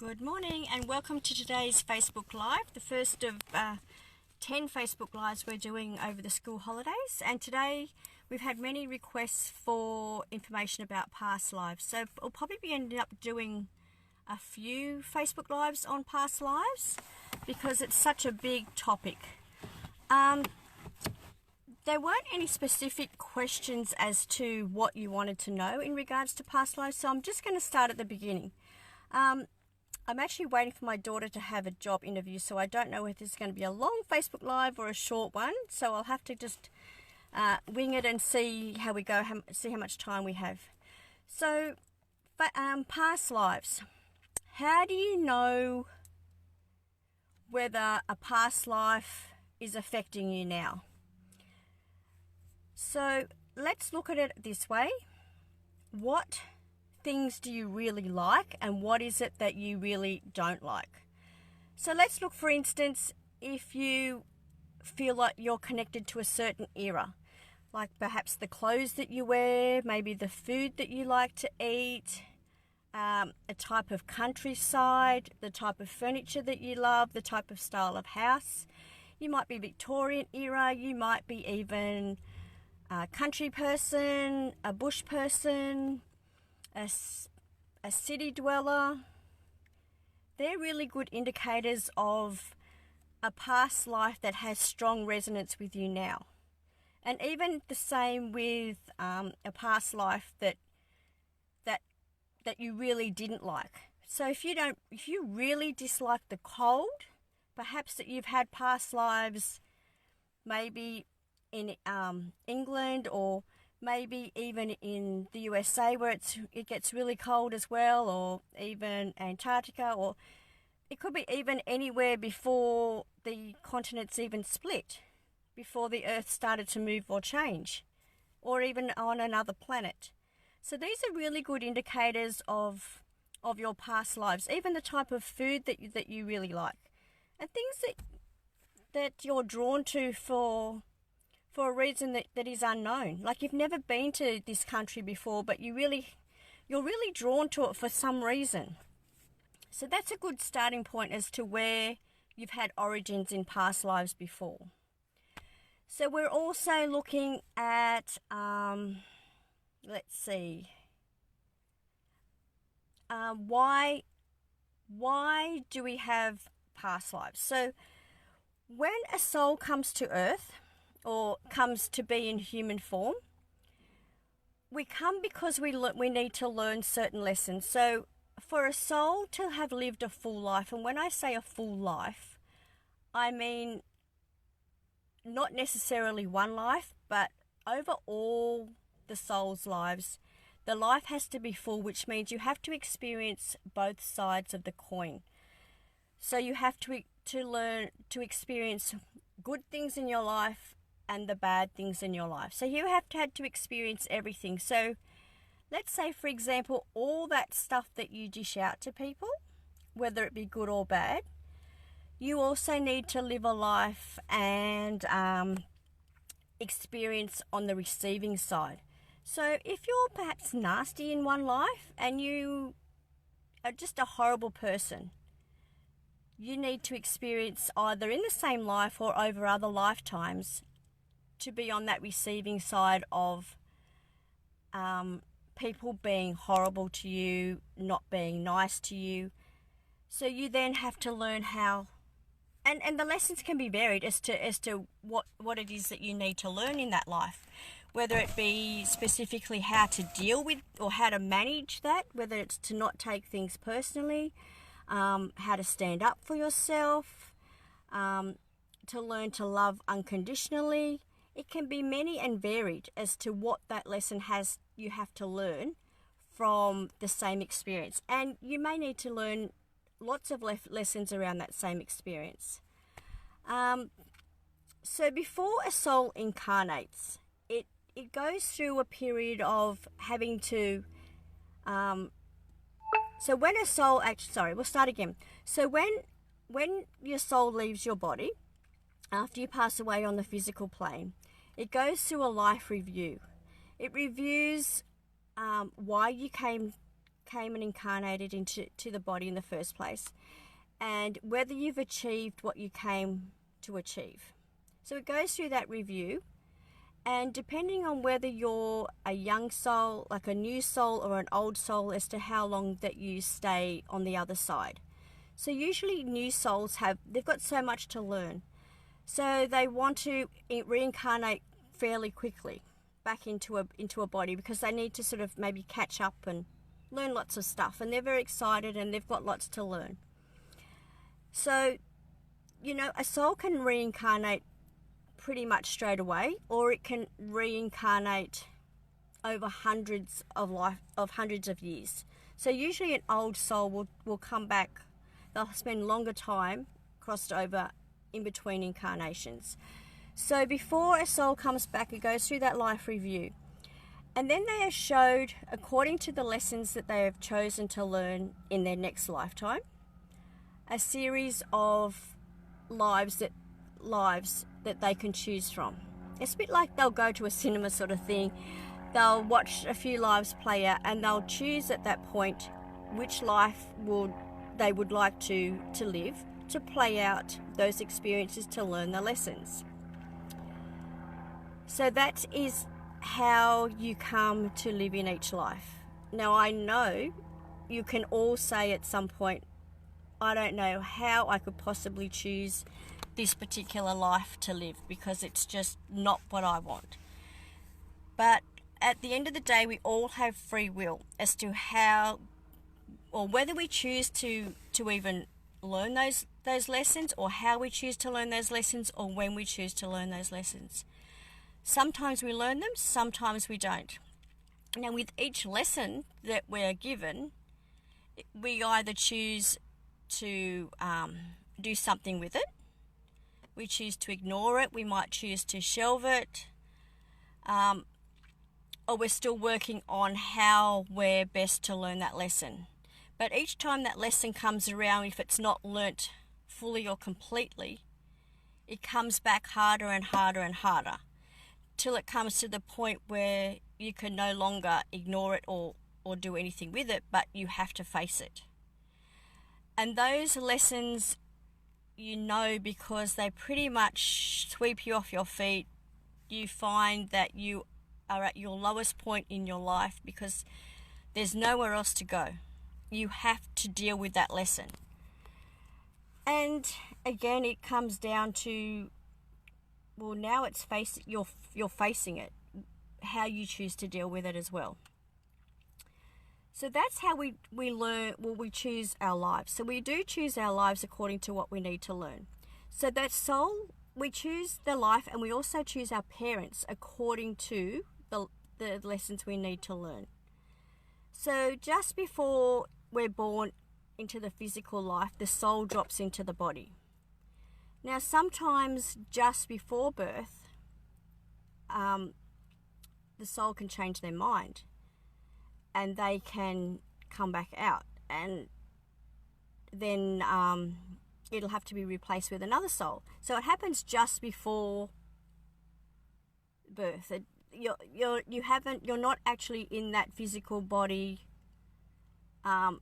Good morning and welcome to today's Facebook Live, the first of 10 Facebook Lives we're doing over the school holidays. And today we've had many requests for information about past lives. So we'll probably be ending up doing a few Facebook Lives on past lives because it's such a big topic. There weren't any specific questions as to what you wanted to know in regards to past lives, so I'm just going to start at the beginning. I'm actually waiting for my daughter to have a job interview, so I don't know if this is going to be a long Facebook Live or a short one. So I'll have to just wing it and see how we go, see how much time we have. So, past lives. How do you know whether a past life is affecting you now? So let's look at it this way. What things do you really like and what is it that you really don't like? So let's look, for instance, if you feel like you're connected to a certain era, like perhaps the clothes that you wear, maybe the food that you like to eat, a type of countryside, the type of furniture that you love, the type of style of house. You might be Victorian era, you might be even a country person, a bush person, a city dweller. They're really good indicators of a past life that has strong resonance with you now. And even the same with a past life that you really didn't like. So if you really dislike the cold, perhaps that you've had past lives maybe in England or maybe even in the USA where it gets really cold as well, or even Antarctica, or it could be even anywhere before the continents even split, before the Earth started to move or change, or even on another planet. So these are really good indicators of your past lives, even the type of food that you really like, and things that you're drawn to for a reason that is unknown. Like you've never been to this country before, but you're really drawn to it for some reason. So that's a good starting point as to where you've had origins in past lives before. So we're also looking at, let's see, why do we have past lives? So when a soul comes to Earth, or comes to be in human form, we come because we need to learn certain lessons. So for a soul to have lived a full life, and when I say a full life, I mean not necessarily one life, but over all the soul's lives, the life has to be full, which means you have to experience both sides of the coin. So you have to learn to experience good things in your life and the bad things in your life. So you have had to experience everything. So let's say, for example, all that stuff that you dish out to people, whether it be good or bad, you also need to live a life and experience on the receiving side. So if you're perhaps nasty in one life and you are just a horrible person, you need to experience either in the same life or over other lifetimes to be on that receiving side of people being horrible to you, not being nice to you. So you then have to learn how, and the lessons can be varied as to what it is that you need to learn in that life, whether it be specifically how to deal with or how to manage that, whether it's to not take things personally, how to stand up for yourself, to learn to love unconditionally. It can be many and varied as to what that lesson you have to learn from the same experience. And you may need to learn lots of lessons around that same experience. So before a soul incarnates, it goes through a period of having to... so when a soul... we'll start again. So when your soul leaves your body, after you pass away on the physical plane, it goes through a life review. It reviews why you came came and incarnated into the body in the first place, and whether you've achieved what you came to achieve. So it goes through that review, and depending on whether you're a young soul, like a new soul, or an old soul, as to how long that you stay on the other side. So usually new souls they've got so much to learn. So they want to reincarnate fairly quickly back into a body, because they need to sort of maybe catch up and learn lots of stuff, and they're very excited and they've got lots to learn. So, a soul can reincarnate pretty much straight away, or it can reincarnate over hundreds of years. So usually an old soul will come back. They'll spend longer time crossed over in between incarnations. So before a soul comes back, it goes through that life review. And then they are showed, according to the lessons that they have chosen to learn in their next lifetime, a series of lives that they can choose from. It's a bit like they'll go to a cinema sort of thing. They'll watch a few lives play out, and they'll choose at that point which life they would like to live, to play out those experiences, to learn the lessons. So that is how you come to live in each life. Now, I know you can all say at some point, I don't know how I could possibly choose this particular life to live, because it's just not what I want. But at the end of the day, we all have free will as to how, or whether we choose to even learn those lessons, or how we choose to learn those lessons, or when we choose to learn those lessons. Sometimes we learn them, sometimes we don't. Now, with each lesson that we're given, we either choose to do something with it, we choose to ignore it, we might choose to shelve it, or we're still working on how we're best to learn that lesson. But each time that lesson comes around, if it's not learnt fully or completely, it comes back harder and harder and harder, till it comes to the point where you can no longer ignore it or do anything with it, but you have to face it. And those lessons, because they pretty much sweep you off your feet. You find that you are at your lowest point in your life because there's nowhere else to go. You have to deal with that lesson. And again, it comes down to, well, now it's you're facing it, how you choose to deal with it as well. So that's how we learn, we choose our lives. So we do choose our lives according to what we need to learn. So that soul, we choose the life, and we also choose our parents according to the lessons we need to learn. So just before we're born into the physical life, the soul drops into the body. Now, sometimes just before birth, the soul can change their mind, and they can come back out, and then it'll have to be replaced with another soul. So it happens just before birth. You're not actually in that physical body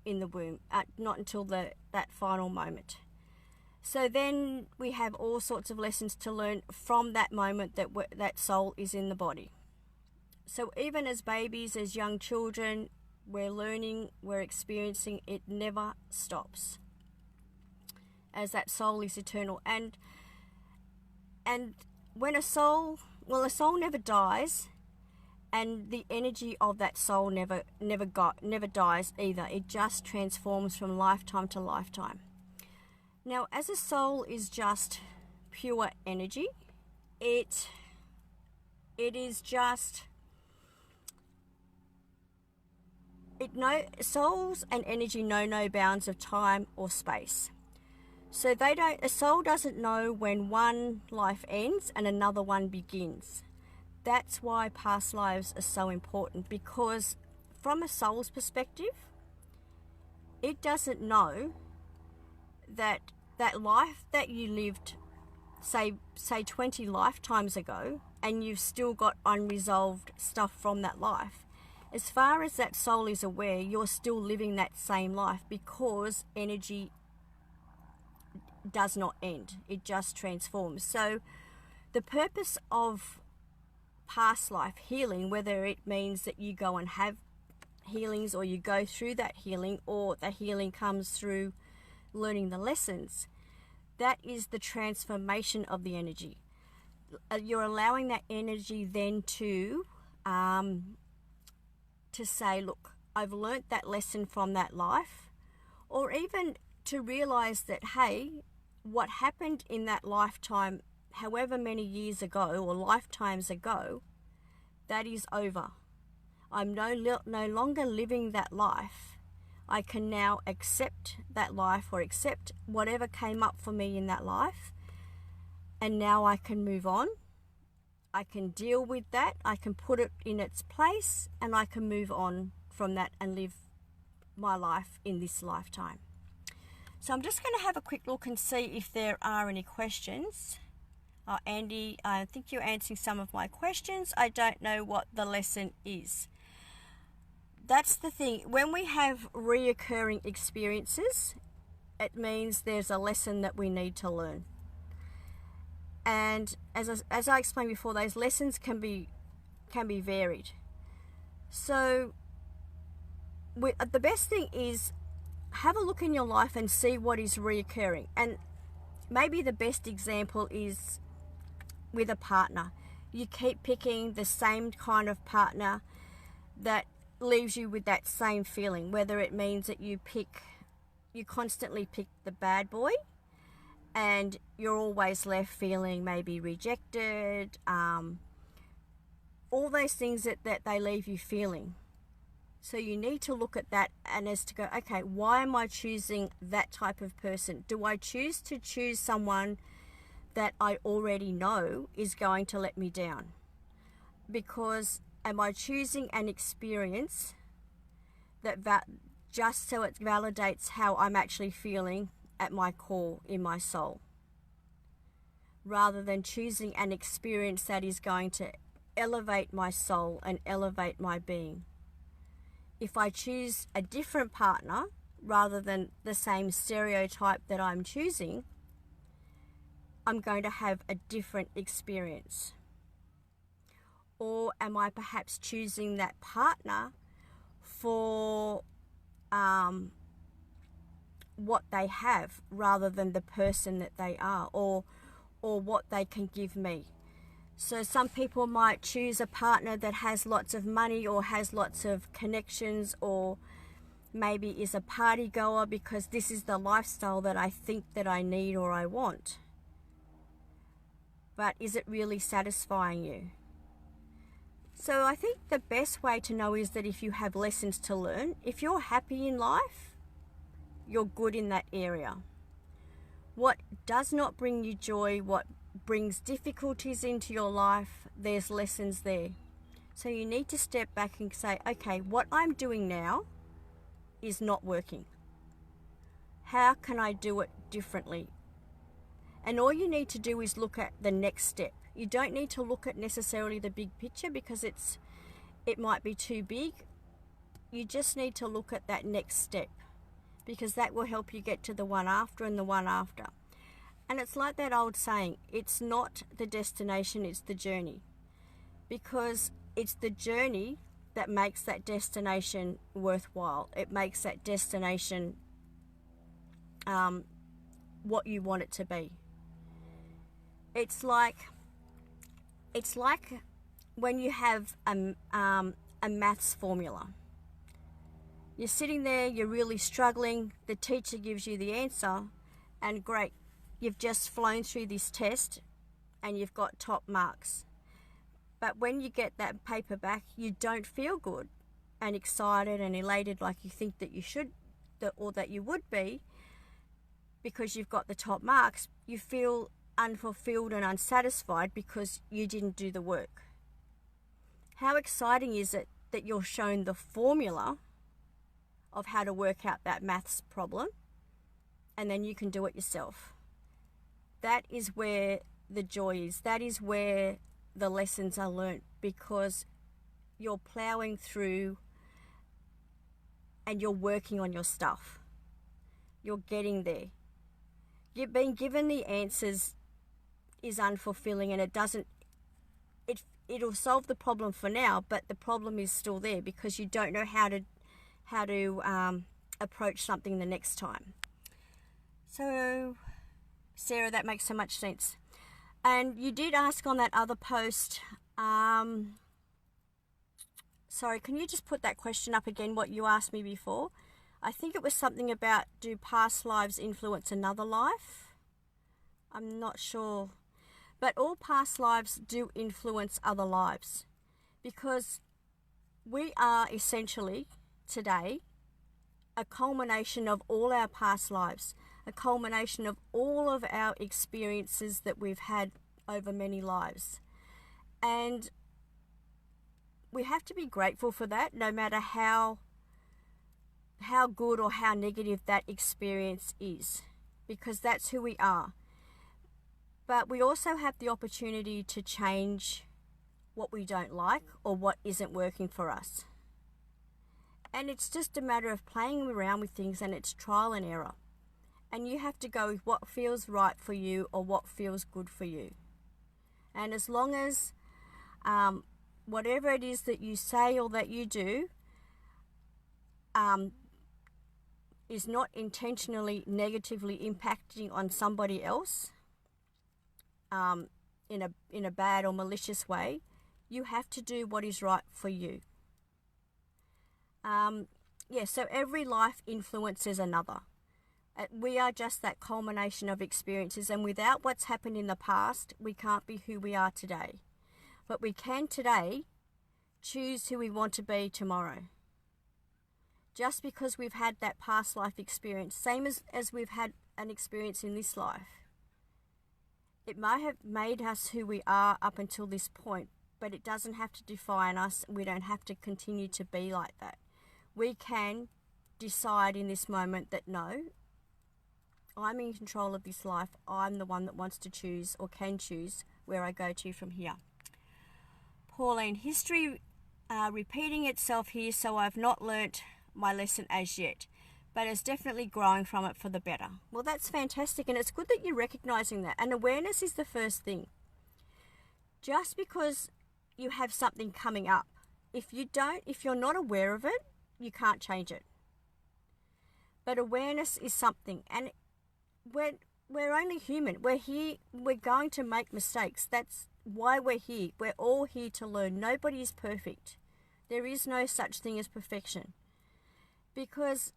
in the womb, not until that final moment. So then we have all sorts of lessons to learn from that moment that soul is in the body. So even as babies, as young children, we're learning, we're experiencing, it never stops, as that soul is eternal. And when a soul never dies, and the energy of that soul never dies either. It just transforms from lifetime to lifetime. Now, as a soul is just pure energy, it is just, souls and energy know no bounds of time or space. So a soul doesn't know when one life ends and another one begins. That's why past lives are so important, because from a soul's perspective, it doesn't know that life that you lived, say 20 lifetimes ago, and you've still got unresolved stuff from that life. as far as that soul is aware, you're still living that same life, because energy does not end. It just transforms. So the purpose of past life healing, whether it means that you go and have healings, or you go through that healing, or the healing comes through learning the lessons, that is the transformation of the energy. You're allowing that energy then to say, look, I've learnt that lesson from that life, or even to realize that, hey, what happened in that lifetime, however many years ago or lifetimes ago, that is over. I'm no longer living that life. I can now accept that life, or accept whatever came up for me in that life, and now I can move on. I can deal with that. I can put it in its place, and I can move on from that and live my life in this lifetime. So I'm just going to have a quick look and see if there are any questions. Andy, I think you're answering some of my questions. I don't know what the lesson is. That's the thing. When we have reoccurring experiences, it means there's a lesson that we need to learn. And as I explained before, those lessons can be varied. So the best thing is, have a look in your life and see what is reoccurring. And maybe the best example is with a partner. You keep picking the same kind of partner that leaves you with that same feeling, whether it means that you constantly pick the bad boy, and you're always left feeling maybe rejected, all those things that they leave you feeling. So you need to look at that, and as to go, okay, why am I choosing that type of person? Do I choose someone that I already know is going to let me down? Because am I choosing an experience that just so it validates how I'm actually feeling at my core, in my soul, rather than choosing an experience that is going to elevate my soul and elevate my being? If I choose a different partner rather than the same stereotype that I'm choosing, I'm going to have a different experience. Or am I perhaps choosing that partner for what they have rather than the person that they are, or what they can give me? So some people might choose a partner that has lots of money, or has lots of connections, or maybe is a party goer, because this is the lifestyle that I think that I need or I want. But is it really satisfying you? So I think the best way to know is that if you have lessons to learn, if you're happy in life, you're good in that area. What does not bring you joy, what brings difficulties into your life, there's lessons there. So you need to step back and say, okay, what I'm doing now is not working. How can I do it differently? And all you need to do is look at the next step. You don't need to look at necessarily the big picture, because it might be too big. You just need to look at that next step, because that will help you get to the one after and the one after. And it's like that old saying, it's not the destination, it's the journey. Because it's the journey that makes that destination worthwhile. It makes that destination what you want it to be. It's like when you have a maths formula. You're sitting there, you're really struggling, the teacher gives you the answer, and great, you've just flown through this test and you've got top marks. But when you get that paper back, you don't feel good and excited and elated like you think that you should, or that you would be, because you've got the top marks. You feel unfulfilled and unsatisfied because you didn't do the work. How exciting is it that you're shown the formula of how to work out that maths problem, and then you can do it yourself? That is where the joy is. That is where the lessons are learnt, because you're plowing through and you're working on your stuff. You're getting there. You've been given the answers is unfulfilling, and it'll solve the problem for now, but the problem is still there because you don't know how to approach something the next time. So, Sarah, that makes so much sense. And you did ask on that other post, sorry, can you just put that question up again, what you asked me before? I think it was something about, do past lives influence another life? I'm not sure. But all past lives do influence other lives, because we are essentially today a culmination of all our past lives, a culmination of all of our experiences that we've had over many lives. And we have to be grateful for that, no matter how good or how negative that experience is, because that's who we are. But we also have the opportunity to change what we don't like or what isn't working for us. And it's just a matter of playing around with things, and it's trial and error. And you have to go with what feels right for you or what feels good for you. And as long as whatever it is that you say or that you do is not intentionally negatively impacting on somebody else, in a bad or malicious way, you have to do what is right for you. So every life influences another. We are just that culmination of experiences, and without what's happened in the past, we can't be who we are today. But we can today choose who we want to be tomorrow. Just because we've had that past life experience, same as we've had an experience in this life. It might have made us who we are up until this point, but it doesn't have to define us. We don't have to continue to be like that. We can decide in this moment that no, I'm in control of this life. I'm the one that wants to choose or can choose where I go to from here. Pauline, history repeating itself here, so I've not learnt my lesson as yet, but it's definitely growing from it for the better. Well, that's fantastic, and it's good that you're recognizing that. And awareness is the first thing. Just because you have something coming up, if you're not aware of it, you can't change it. But awareness is something, and we're only human. We're here. We're going to make mistakes. That's why we're here. We're all here to learn. Nobody is perfect. There is no such thing as perfection, because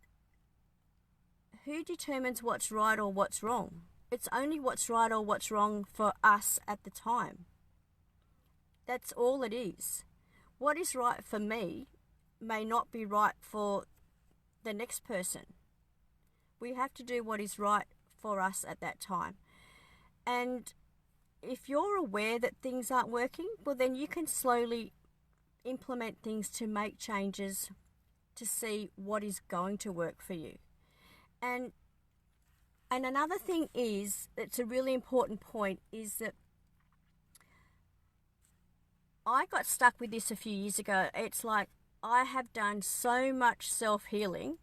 who determines what's right or what's wrong? It's only what's right or what's wrong for us at the time. That's all it is. What is right for me may not be right for the next person. We have to do what is right for us at that time. And if you're aware that things aren't working, well, then you can slowly implement things to make changes to see what is going to work for you. And another thing is, it's a really important point, is that I got stuck with this a few years ago. It's like I have done so much self-healing,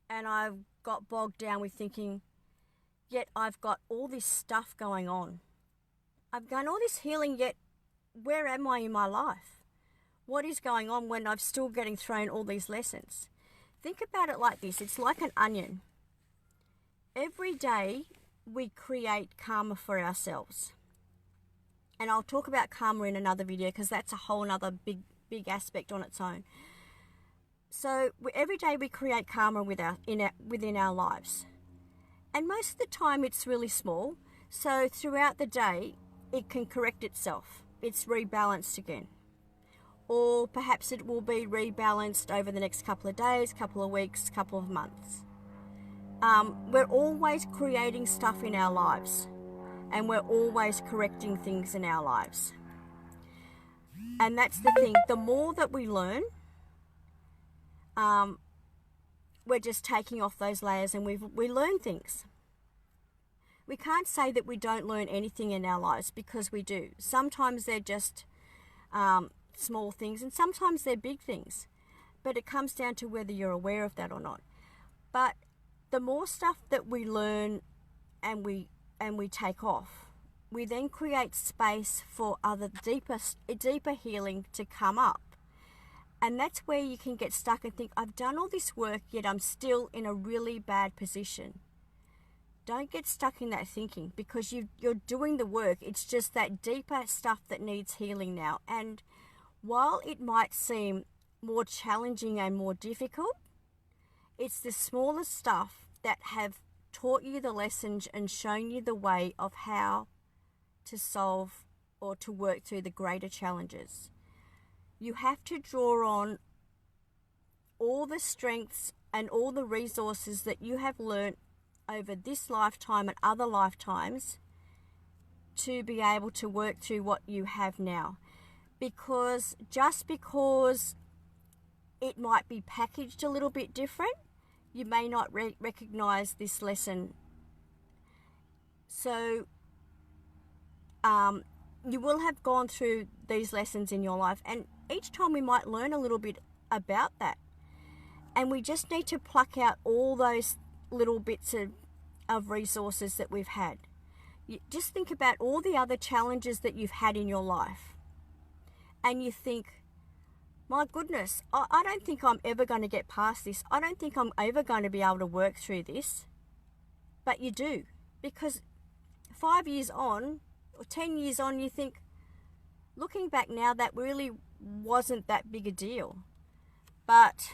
and I've got bogged down with thinking, yet I've got all this stuff going on. I've done all this healing, yet where am I in my life? What is going on when I'm still getting thrown all these lessons? Think about it like this. It's like an onion. Every day we create karma for ourselves. And I'll talk about karma in another video, because that's a whole other big aspect on its own. So every day we create karma within our lives. And most of the time it's really small. So throughout the day it can correct itself. It's rebalanced again. Or perhaps it will be rebalanced over the next couple of days, couple of weeks, couple of months. We're always creating stuff in our lives, and we're always correcting things in our lives. And that's the thing. The more that we learn, we're just taking off those layers, and we learn things. We can't say that we don't learn anything in our lives, because we do. Sometimes they're just small things, and sometimes they're big things. But it comes down to whether you're aware of that or not. But the more stuff that we learn and we take off, we then create space for other deeper healing to come up. And that's where you can get stuck and think, I've done all this work, yet I'm still in a really bad position. Don't get stuck in that thinking, because you're doing the work. It's just that deeper stuff that needs healing now. And while it might seem more challenging and more difficult, it's the smaller stuff that have taught you the lessons and shown you the way of how to solve or to work through the greater challenges. You have to draw on all the strengths and all the resources that you have learnt over this lifetime and other lifetimes to be able to work through what you have now. Because just because it might be packaged a little bit different, you may not recognize this lesson. So you will have gone through these lessons in your life, and each time we might learn a little bit about that. And we just need to pluck out all those little bits of resources that we've had. You just think about all the other challenges that you've had in your life. And you think, my goodness, I don't think I'm ever going to get past this. I don't think I'm ever going to be able to work through this. But you do. Because 5 years on, or 10 years on, you think, looking back now, that really wasn't that big a deal. But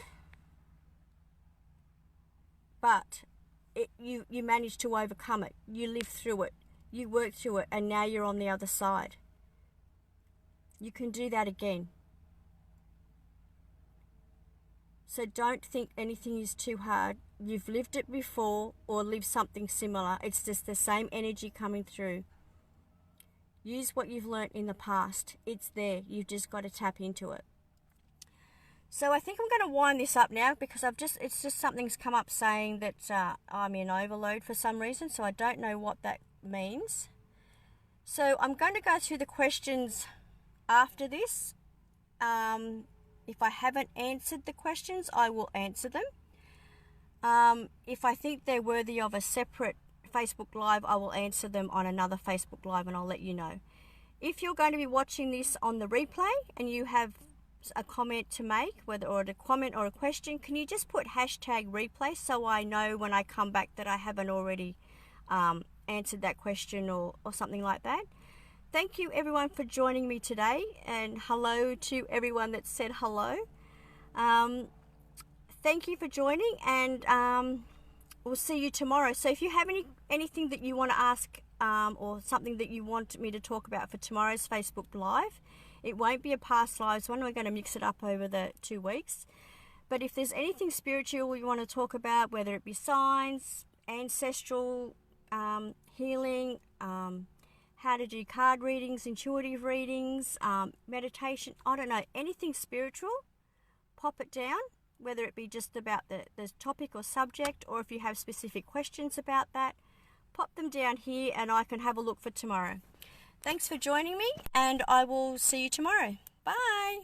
you managed to overcome it. You lived through it. You worked through it, and now you're on the other side. You can do that again. So don't think anything is too hard. You've lived it before or lived something similar. It's just the same energy coming through. Use what you've learnt in the past. It's there. You've just got to tap into it. So I think I'm going to wind this up now, because it's just something's come up saying that I'm in overload for some reason. So I don't know what that means. So I'm going to go through the questions after this. If I haven't answered the questions, I will answer them. If I think they're worthy of a separate Facebook Live, I will answer them on another Facebook Live, and I'll let you know. If you're going to be watching this on the replay and you have a comment to make, whether or a comment or a question, can you just put #replay so I know when I come back that I haven't already answered that question or something like that. Thank you everyone for joining me today, and hello to everyone that said hello. Thank you for joining, and we'll see you tomorrow. So if you have anything that you want to ask or something that you want me to talk about for tomorrow's Facebook Live, it won't be a past lives one. We're going to mix it up over the 2 weeks. But if there's anything spiritual you want to talk about, whether it be signs, ancestral healing, how to do card readings, intuitive readings, meditation, I don't know, anything spiritual, pop it down, whether it be just about the topic or subject, or if you have specific questions about that, pop them down here and I can have a look for tomorrow. Thanks for joining me, and I will see you tomorrow. Bye.